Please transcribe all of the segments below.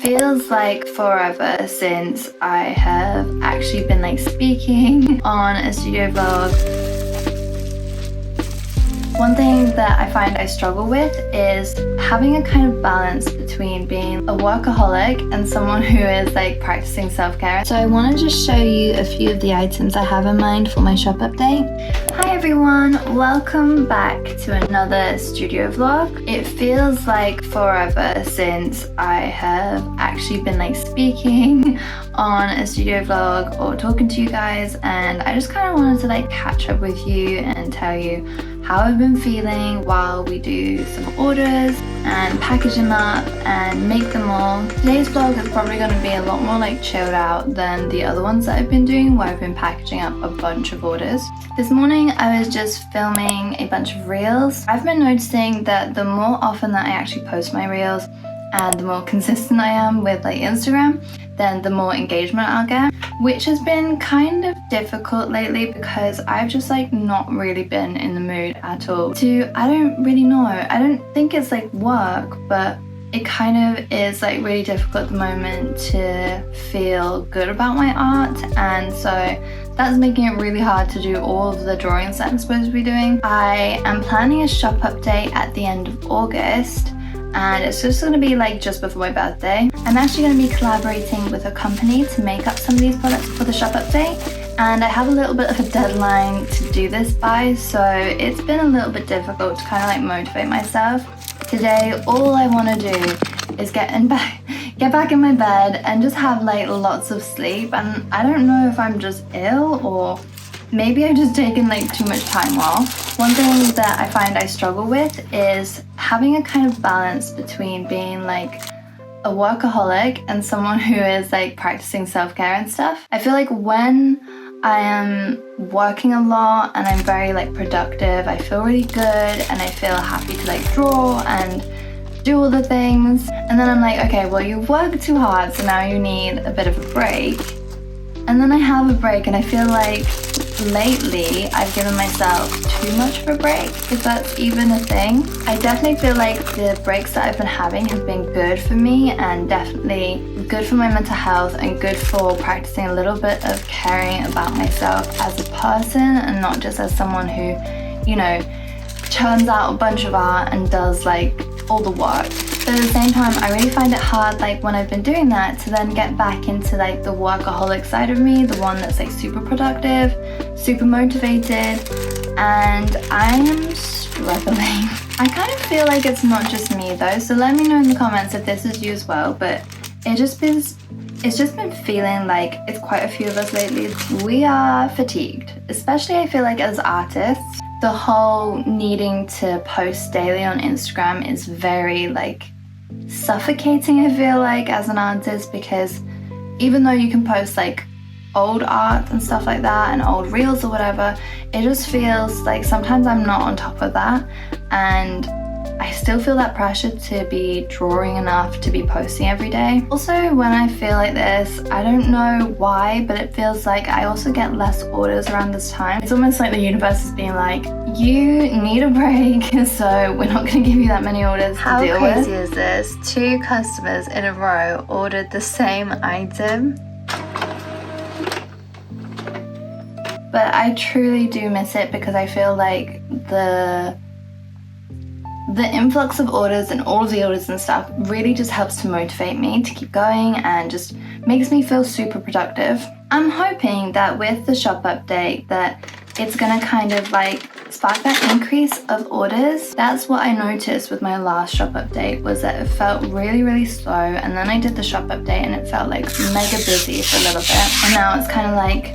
feels like forever since I have actually been like speaking on a studio vlog. One thing that I find I struggle with is having a kind of balance between being a workaholic and someone who is like practicing self-care. So I want to just show you a few of the items I have in mind for my shop update. Hi everyone, welcome back to another studio vlog. It feels like forever since I have actually been like speaking on a studio vlog or talking to you guys, and I just kind of wanted to like catch up with you and tell you how I've been feeling while we do some orders and package them up and make them all. Today's vlog is probably going to be a lot more like chilled out than the other ones that I've been doing where I've been packaging up a bunch of orders. This morning I was just filming a bunch of reels. I've been noticing that the more often that I actually post my reels and the more consistent I am with like Instagram, then the more engagement I'll get, which has been kind of difficult lately because I've just like not really been in the mood at all I don't really know, I don't think it's like work, but it kind of is like really difficult at the moment to feel good about my art, and so that's making it really hard to do all of the drawings that I'm supposed to be doing. I am planning a shop update at the end of August, and it's just going to be like just before my birthday. I'm actually going to be collaborating with a company to make up some of these products for the shop update, and I have a little bit of a deadline to do this by, so it's been a little bit difficult to kind of like motivate myself. Today all I want to do is get back in my bed and just have like lots of sleep, and I don't know if I'm just ill or maybe I've just taken like too much time off. One thing that I find I struggle with is having a kind of balance between being like a workaholic and someone who is like practicing self-care and stuff. I feel like when I am working a lot and I'm very like productive, I feel really good and I feel happy to like draw and do all the things. And then I'm like, okay, well you've worked too hard, so now you need a bit of a break. And then I have a break and I feel like lately I've given myself too much of a break, if that's even a thing. I definitely feel like the breaks that I've been having have been good for me and definitely good for my mental health and good for practicing a little bit of caring about myself as a person and not just as someone who, you know, churns out a bunch of art and does like all the work. But at the same time, I really find it hard, like when I've been doing that, to then get back into like the workaholic side of me, the one that's like super productive, super motivated, and I am struggling. I kind of feel like it's not just me though, so let me know in the comments if this is you as well, but it's just been feeling like it's quite a few of us lately. We are fatigued, especially I feel like as artists. The whole needing to post daily on Instagram is very like suffocating, I feel like, as an artist, because even though you can post like old art and stuff like that and old reels or whatever, it just feels like sometimes I'm not on top of that, and I still feel that pressure to be drawing enough to be posting every day. Also, when I feel like this, I don't know why, but it feels like I also get less orders around this time. It's almost like the universe is being like, you need a break, so we're not going to give you that many orders to deal with. How crazy is this? 2 customers in a row ordered the same item. But I truly do miss it because I feel like the influx of orders and all of the orders and stuff really just helps to motivate me to keep going and just makes me feel super productive. I'm hoping that with the shop update that it's gonna kind of like spark that increase of orders. That's what I noticed with my last shop update, was that it felt really slow, and then I did the shop update and it felt like mega busy for a little bit, and now it's kind of like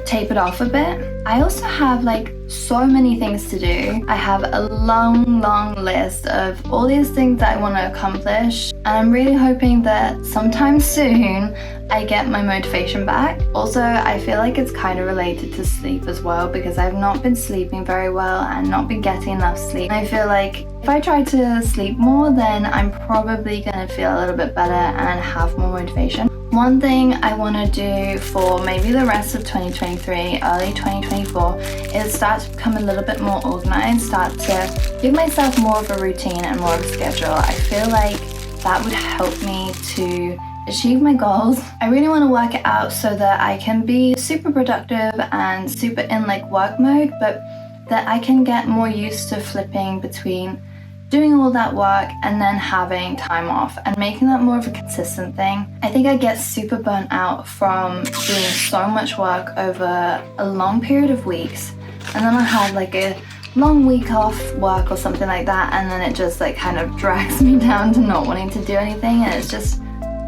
tapered off a bit. I also have like so many things to do. I have a long list of all these things that I want to accomplish, and I'm really hoping that sometime soon I get my motivation back. Also, I feel like it's kind of related to sleep as well, because I've not been sleeping very well and not been getting enough sleep. I feel like if I try to sleep more, then I'm probably gonna feel a little bit better and have more motivation. One thing I want to do for maybe the rest of 2023, early 2024, is start to become a little bit more organized, start to give myself more of a routine and more of a schedule. I feel like that would help me to achieve my goals. I really want to work it out so that I can be super productive and super in like work mode, but that I can get more used to flipping between doing all that work and then having time off and making that more of a consistent thing. I think I get super burnt out from doing so much work over a long period of weeks, and then I have like a long week off work or something like that, and then it just like kind of drags me down to not wanting to do anything, and it's just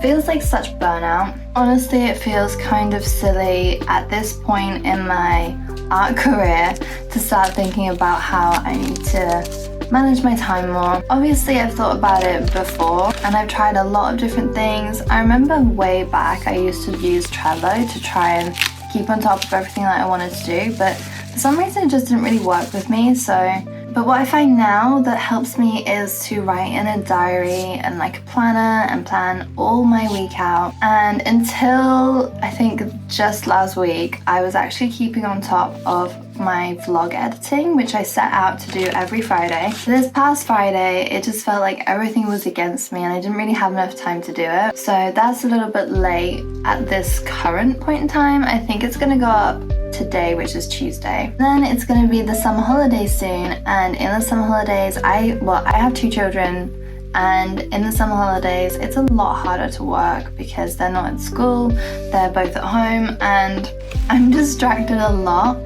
feels like such burnout. Honestly, it feels kind of silly at this point in my art career to start thinking about how I need to manage my time more. Obviously, I've thought about it before and I've tried a lot of different things. I remember way back I used to use Trello to try and keep on top of everything that I wanted to do, but for some reason it just didn't really work with me. But what I find now that helps me is to write in a diary and like a planner and plan all my week out. And until I think just last week, I was actually keeping on top of my vlog editing, which I set out to do every Friday. This past Friday, it just felt like everything was against me and I didn't really have enough time to do it. So that's a little bit late at this current point in time. I think it's gonna go up today, which is Tuesday. Then it's going to be the summer holidays soon, and in the summer holidays I have 2 children, and in the summer holidays it's a lot harder to work because they're not at school, they're both at home, and I'm distracted a lot.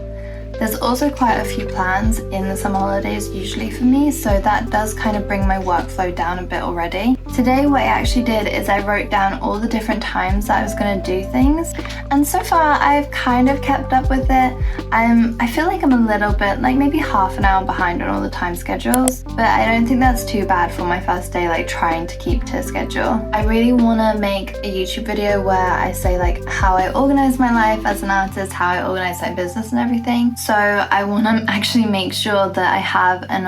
There's also quite a few plans in the summer holidays usually for me, so that does kind of bring my workflow down a bit already. Today what I actually did is I wrote down all the different times that I was going to do things, and so far I've kind of kept up with it. I feel like I'm a little bit, like maybe half an hour behind on all the time schedules, but I don't think that's too bad for my first day, like trying to keep to a schedule. I really want to make a YouTube video where I say like how I organize my life as an artist, how I organize my business and everything. So I want to actually make sure that I have an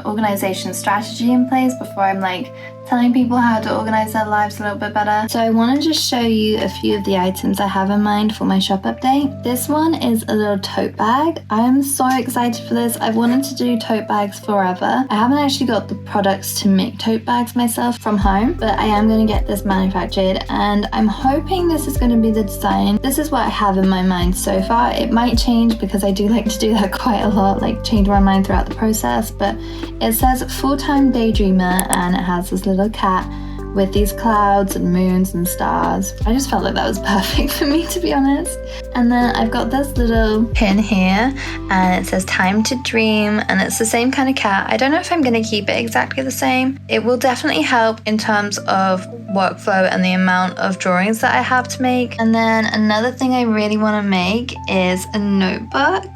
organization strategy in place before I'm like telling people how to organize their lives a little bit better. So I want to just show you a few of the items I have in mind for my shop update. This one is a little tote bag. I am so excited for this. I've wanted to do tote bags forever. I haven't actually got the products to make tote bags myself from home, but I am going to get this manufactured, and I'm hoping this is going to be the design. This is what I have in my mind so far. It might change because I do like to do that quite a lot, like change my mind throughout the process, but it says full-time daydreamer, and it has this little cat with these clouds and moons and stars. I just felt like that was perfect for me, to be honest. And then I've got this little pin here and it says time to dream, and it's the same kind of cat. I don't know if I'm going to keep it exactly the same. It will definitely help in terms of workflow and the amount of drawings that I have to make. And then another thing I really want to make is a notebook.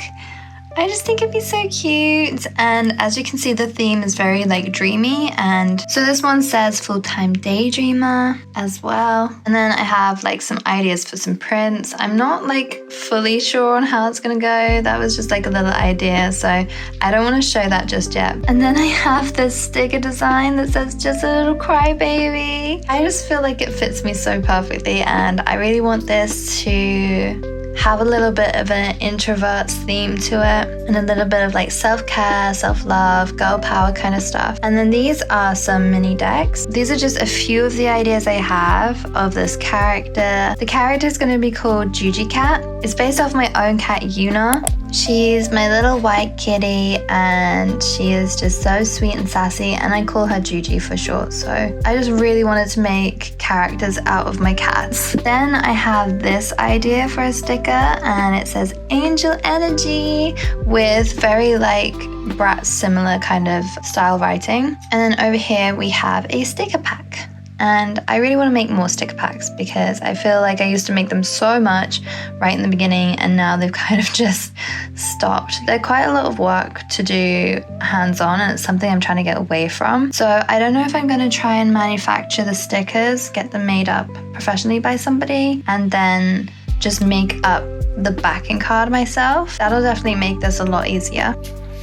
I just think it'd be so cute, and as you can see the theme is very like dreamy, and so this one says full-time daydreamer as well. And then I have like some ideas for some prints. I'm not like fully sure on how it's gonna go. That was just like a little idea, so I don't want to show that just yet. And then I have this sticker design that says just a little crybaby. I just feel like it fits me so perfectly, and I really want this to have a little bit of an introvert's theme to it, and a little bit of like self-care, self-love, girl power kind of stuff. And then these are some mini decks. These are just a few of the ideas I have of this character. The character is going to be called Juji Cat. It's based off my own cat, Yuna. She's my little white kitty, and she is just so sweet and sassy, and I call her Juji for short. So I just really wanted to make characters out of my cats. Then I have this idea for a sticker, and it says angel energy with very like Bratz similar kind of style writing. And then over here we have a sticker pack. And I really want to make more sticker packs because I feel like I used to make them so much right in the beginning, and now they've kind of just stopped. They're quite a lot of work to do hands-on, and it's something I'm trying to get away from. So I don't know if I'm going to try and manufacture the stickers, get them made up professionally by somebody, and then just make up the backing card myself. That'll definitely make this a lot easier.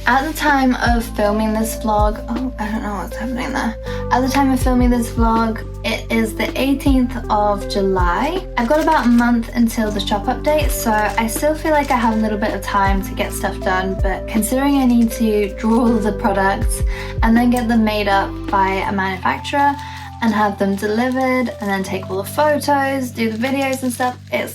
At the time of filming this vlog, I don't know what's happening there. At the time of filming this vlog, it is the 18th of July. I've got about a month until the shop update, so I still feel like I have a little bit of time to get stuff done, but considering I need to draw all the products and then get them made up by a manufacturer, and have them delivered and then take all the photos, do the videos and stuff. It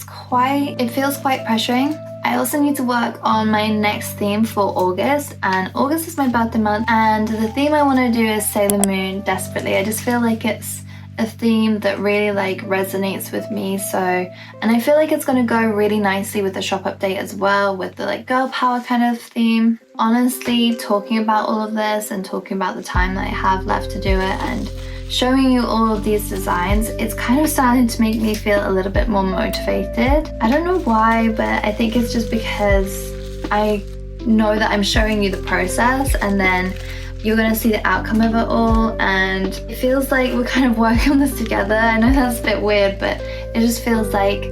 feels quite pressuring. I also need to work on my next theme for August, and August is my birthday month, and the theme I want to do is Sailor Moon desperately. I just feel like it's a theme that really like resonates with me, and I feel like it's going to go really nicely with the shop update as well, with the like girl power kind of theme. Honestly, talking about all of this and talking about the time that I have left to do it and showing you all of these designs, it's kind of starting to make me feel a little bit more motivated. I don't know why, but I think it's just because I know that I'm showing you the process and then you're going to see the outcome of it all, and it feels like we're kind of working on this together. I know that's a bit weird, but it just feels like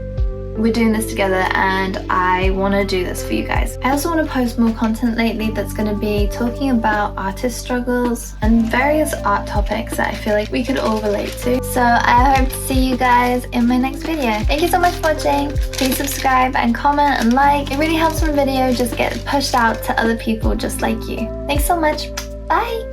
we're doing this together and I want to do this for you guys. I also want to post more content lately that's going to be talking about artist struggles and various art topics that I feel like we could all relate to. So I hope to see you guys in my next video. Thank you so much for watching. Please subscribe and comment and like. It really helps my video just get pushed out to other people just like you. Thanks so much. Bye!